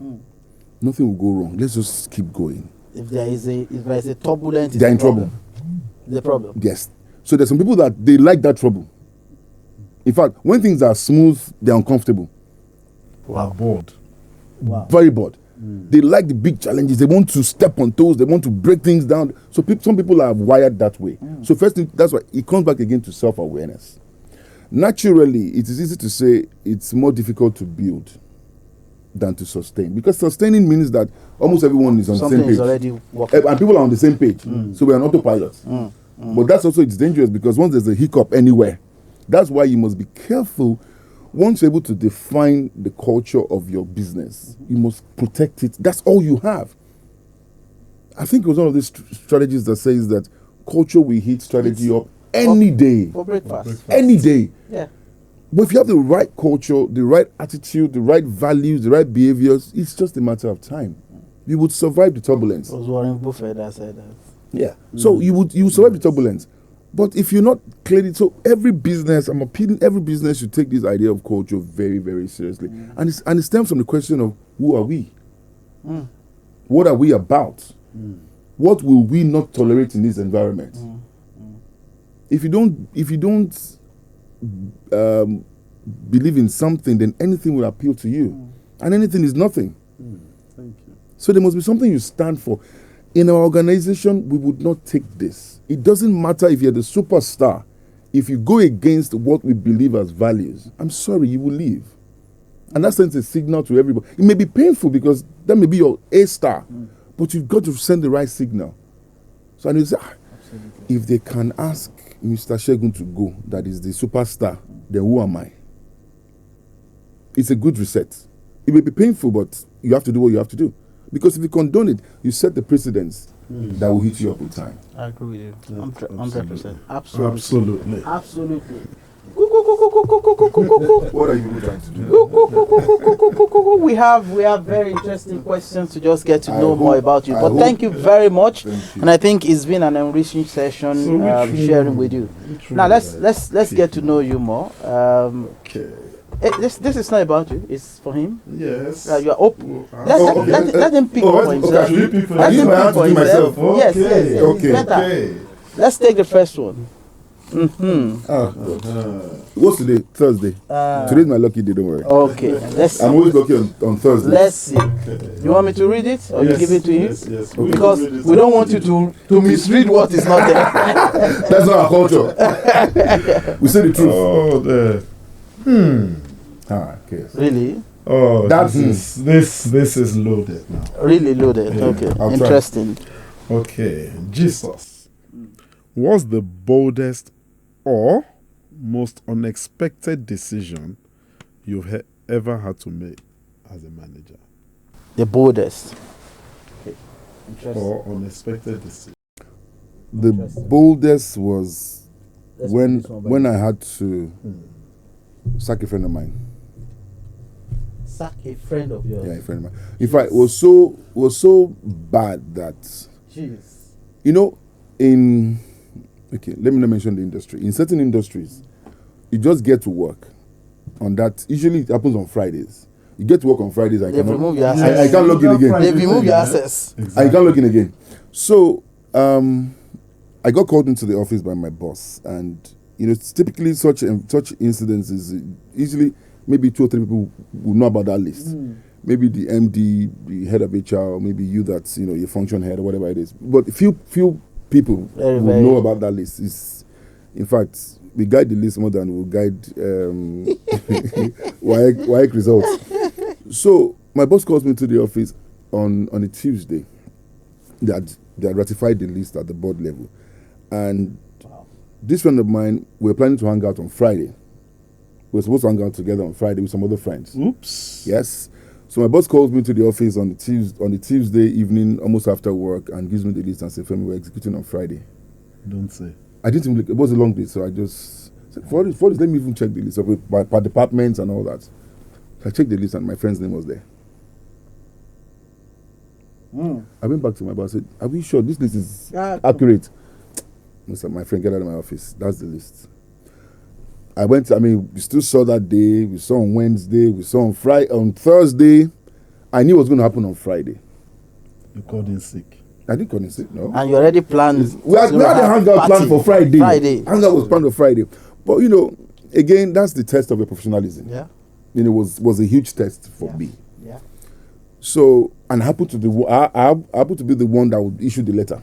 Nothing will go wrong. Let's just keep going. If there is a turbulence, they're in trouble. The problem. Yes. So there's some people that they like that trouble. In fact, when things are smooth, they're uncomfortable. Wow. Bored. Wow. Very bored. They like the big challenges. They want to step on toes. They want to break things down. So some people are wired that way. So first thing, that's why it comes back again to self-awareness. Naturally, it is easy to say it's more difficult to build than to sustain, because sustaining means that almost everyone is on the same page. Something is already working. And people are on the same page. So we're on autopilot. But that's also, it's dangerous, because once there's a hiccup anywhere, that's why you must be careful. Once you're able to define the culture of your business, you must protect it. That's all you have. I think it was one of these strategies that says that culture will hit strategy up any day. For breakfast. Any day. Yeah. But if you have the right culture, the right attitude, the right values, the right behaviors, it's just a matter of time. You would survive the turbulence. It was Warren Buffett that said that. Yeah. So you would survive the turbulence. But if you're not clearly, so every business, I'm appealing, every business should take this idea of culture very, very seriously. And it stems from the question of, who are we? What are we about? What will we not tolerate in this environment? If you don't believe in something, then anything will appeal to you. And anything is nothing. Thank you. So there must be something you stand for. In our organization, we would not take this. It doesn't matter if you're the superstar. If you go against what we believe as values, I'm sorry, you will leave. And that sends a signal to everybody. It may be painful, because that may be your A star, but you've got to send the right signal. So I need to say, if they can ask Mr. Shegun to go, that is the superstar, then who am I? It's a good reset. It may be painful, but you have to do what you have to do. Because if you condone it, you set the precedence that will hit you up with time. I agree with you. 100%. Absolutely. Absolutely. What are you trying to do? We have very interesting questions to just get to know more about you. I But hope- thank you very much. Thank you. And I think it's been an enriching session sharing with you. Now let's get to know you more. Okay. This is not about you. It's for him. Yes. You are open. Let him pick for himself. Should we pick for Let him him? pick for I have to do himself. myself. Yes, Okay. yes. Okay. It's better. Okay. Let's take the first one. What's today? Thursday. Today's my lucky day, don't worry. Okay. Let's I'm always lucky on Thursday. Let's see. You want me to read it, or you give it to him? Yes. Because we don't want you to misread what is not there. That's not our culture. We say the truth. Oh, the. Okay. Really? Oh, That's this is loaded now. Really loaded. Yeah. Okay. I'll try. Interesting. Okay, Jesus. What's the boldest or most unexpected decision you've ever had to make as a manager? The boldest. Okay. Interesting. Or unexpected decision? The boldest was when I had to sack a friend of mine. Sack a friend of yours. Yeah, a friend of mine. In fact, it was so bad that, Jeez. you know, let me not mention the industry. In certain industries, you just get to work on that. Usually it happens on Fridays. You get to work on Fridays. They've removed your I access. can't log in again. They've removed your access. I can't log in again. So I got called into the office by my boss, and it's typically such incidents is usually maybe 2 or 3 people will know about that list. Maybe the MD, the head of HR, maybe you that's your function head or whatever it is. But few people will know about that list. In fact, we guide the list more than we guide WAEC results. So my boss calls me to the office on a Tuesday. They had ratified the list at the board level. And this friend of mine, we were planning to hang out on Friday. We were supposed to hang out together on Friday with some other friends. Oops. Yes. So my boss calls me to the office on the Tuesday evening, almost after work, and gives me the list and says, "Femi, we're executing on Friday." Don't say. I didn't even look. It was a long day, so I just said, for this, let me even check the list by departments and all that. So I checked the list, and my friend's name was there. I went back to my boss and said, "Are we sure this list is accurate?" I said, "My friend, get out of my office. That's the list." We still saw that day. We saw on Wednesday. We saw on Thursday. I knew what was going to happen on Friday. You called in sick. I didn't call in sick, no. And you already planned. We had a hangout planned for Friday. Hangout was Yeah. planned for Friday. But, you know, again, that's the test of your professionalism. Yeah. You know, was a huge test for Yeah. me. Yeah. So, and I happened to be the one that would issue the letter.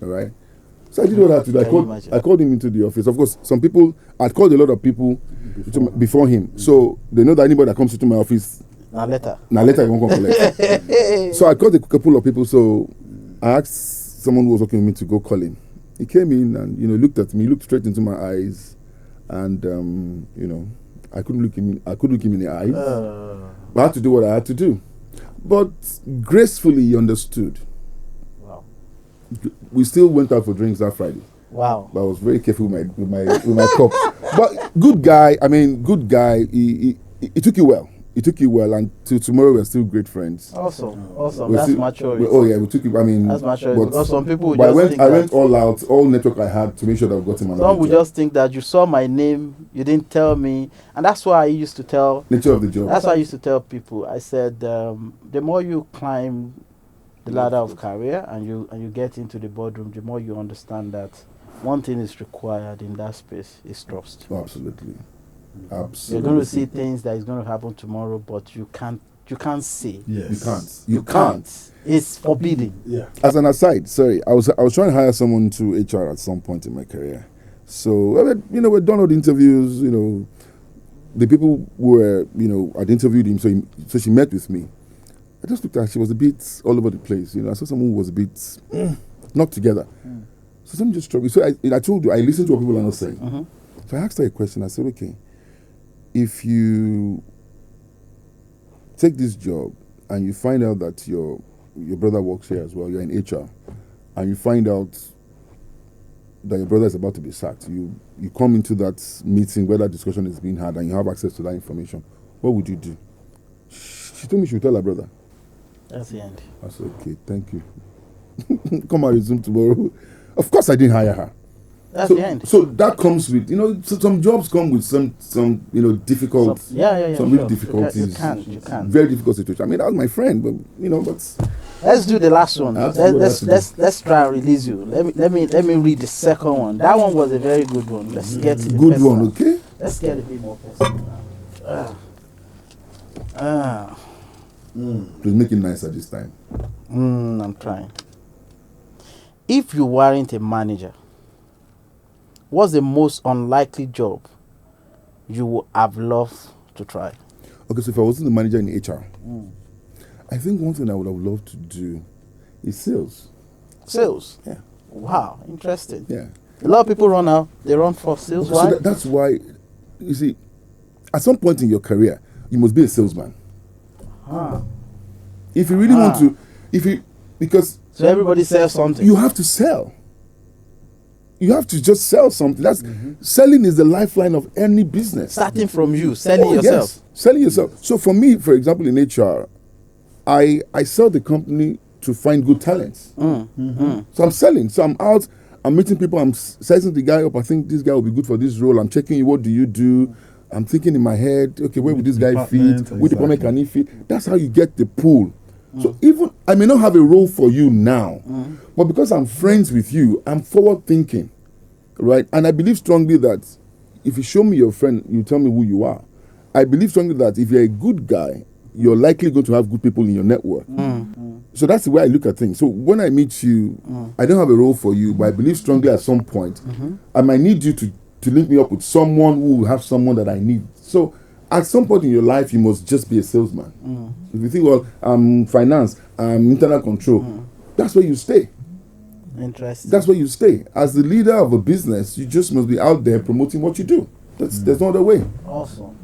All right. So I did what I had to do. I called him into the office. Of course, some people, I'd called a lot of people before him. So they know that anybody that comes to my office, Now later I won't come collect. So I called a couple of people. So I asked someone who was working with me to go call him. He came in and, you know, looked at me, looked straight into my eyes, and you know, I couldn't look him in the eyes. But I had to do what I had to do. But gracefully he understood. Wow. We still went out for drinks that Friday. Wow. But I was very careful with my cup. But good guy. He took it well. He took it well, and till tomorrow we're still great friends. Awesome. We're That's still, maturity. we took it. I mean, That's maturity. Because some people would but just think I went all out, all network I had to make sure that we got him another some would job. just think that you saw my name, you didn't tell me, and that's why I used to tell. Nature of the job. That's why I used to tell people. I said, the more you climb the ladder of career and you get into the boardroom, the more you understand that one thing is required in that space is trust. Oh, absolutely. You're going to see things that is going to happen tomorrow, but you can't say. Yes. You can't. It's forbidden. Yeah. As an aside, sorry, I was trying to hire someone to HR at some point in my career. So we're done all the interviews. You know, the people were, you know, I'd interviewed him, so she met with me. I just looked at her, she was a bit all over the place. You know, I saw someone who was a bit not together. So something just struck me. So I told you, I listened to what people are not saying. So I asked her a question. I said, okay, if you take this job and you find out that your brother works here as well, you're in HR, and you find out that your brother is about to be sacked, you come into that meeting where that discussion is being had and you have access to that information, what would you do? She told me she would tell her brother. That's the end. I said, okay, thank you. Come and resume tomorrow. Of course I didn't hire her. That's the end. So that comes with, you know, some jobs come with some you know, difficult, some real difficulties. You can. Very difficult situation. I mean, that was my friend, but, you know, but... Let's do the last one. Let's try and release you. Let me read the second one. That one was a very good one. Let's get to the good personal. one, okay? Let's get a bit more personal. Please make it nicer this time. I'm trying. If you weren't a manager, what's the most unlikely job you would have loved to try? Okay, so if I wasn't the manager in HR, I think one thing I would have loved to do is sales. Sales? Yeah. Wow, interesting. Yeah. A lot of people they run for sales. Why? So that's why, you see, at some point in your career, you must be a salesman. If you really want to, because... So everybody sells something. You have to sell. You have to just sell something. That's selling is the lifeline of any business. Starting from you, selling yourself. Yes, selling yourself. So for me, for example, in HR, I sell the company to find good talents. So I'm selling. So I'm out. I'm meeting people. I'm sizing the guy up. I think this guy will be good for this role. I'm checking you. What do you do? I'm thinking in my head, okay, where would this guy fit? Which department can he fit? That's how you get the pool. So even I may not have a role for you now, but because I'm friends with you, I'm forward thinking, right? And I believe strongly that if you show me your friend, you tell me who you are. I believe strongly that if you're a good guy, you're likely going to have good people in your network. So that's the way I look at things. So when I meet you, I don't have a role for you, but I believe strongly at some point, I might need you to link me up with someone who will have someone that I need. So at some point in your life, you must just be a salesman. If you think, well, finance, internal control, that's where you stay. Interesting. That's where you stay. As the leader of a business, you just must be out there promoting what you do. There's no other way. Awesome.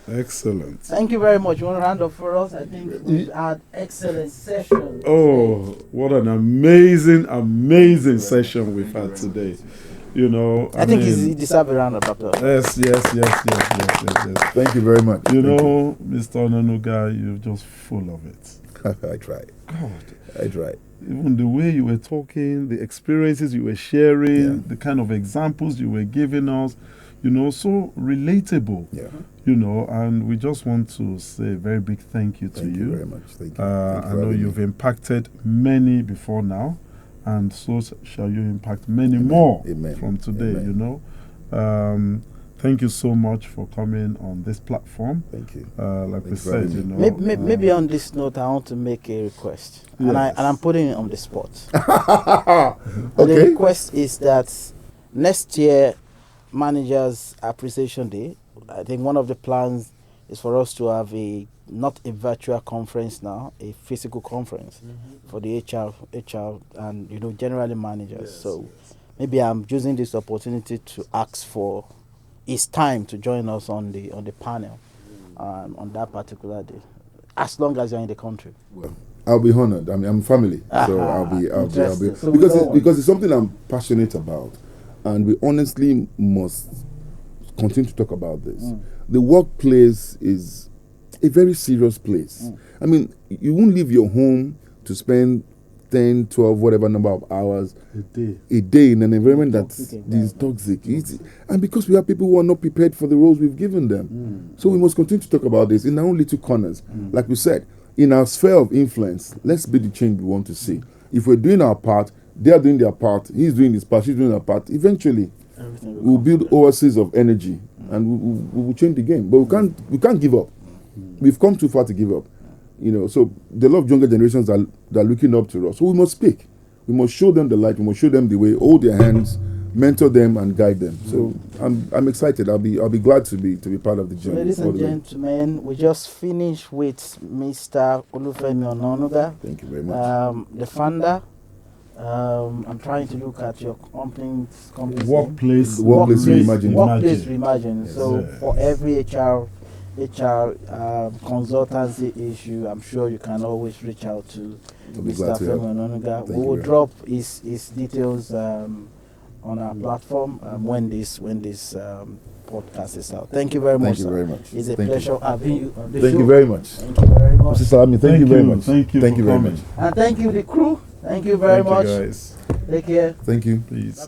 Excellent. Thank you very much. You want to round up for us? I think we've had excellent session. Oh, what an amazing session we've had today. You know, I think he deserves a round of applause. Yes. Thank you very much. You know, Mr. Onanuga, you're just full of it. I try. God. I try. Even the way you were talking, the experiences you were sharing, the kind of examples you were giving us, so relatable. Yeah. And we just want to say a very big thank you to Thank you very much. Thank you. I know you've impacted many before now, and so shall you impact many more from today. Thank you so much for coming on this platform. Thank you. Like we said, maybe on this note, I want to make a request, and I'm putting it on the spot. Okay. The request is that next year, Managers Appreciation Day, I think one of the plans is for us to have not a virtual conference now, a physical conference for the HR and generally managers. Maybe I'm using this opportunity to ask for his time to join us on the panel on that particular day, as long as you're in the country. Well, I'll be honored. I mean, I'm family, so I'll be So because it's something I'm passionate about, and we honestly must continue to talk about this. The workplace is a very serious place. I mean, you won't leave your home to spend 10, 12, whatever number of hours a day in an environment that is toxic. And because we have people who are not prepared for the roles we've given them. So we must continue to talk about this in our own little corners. Like we said, in our sphere of influence, let's be the change we want to see. If we're doing our part, they are doing their part, he's doing his part, she's doing her part, eventually we'll build oases of energy and we will change the game. But we can't give up. We've come too far to give up. So the lot of younger generations are looking up to us. So we must speak. We must show them the light. We must show them the way. Hold their hands, mentor them, and guide them. So I'm excited. I'll be glad to be part of the journey. Ladies and gentlemen, we just finished with Mr. Olufemi Ononuga. Thank you very much. The founder. I'm trying to look at your company's Workplace Reimagine. Workplace Reimagine. Yes, So for every HR consultancy issue, I'm sure you can always reach out to Mr. Femi Ononuga. We will drop his details on our platform when this podcast is out. Thank you very much. Thank you very much. It's a pleasure having you on the show. Thank you very much. Thank you very much. Mr. Salami, thank you very much. Thank you very coming. much. And thank you, the crew. Thank you very much. Guys. Take care. Thank you. Please.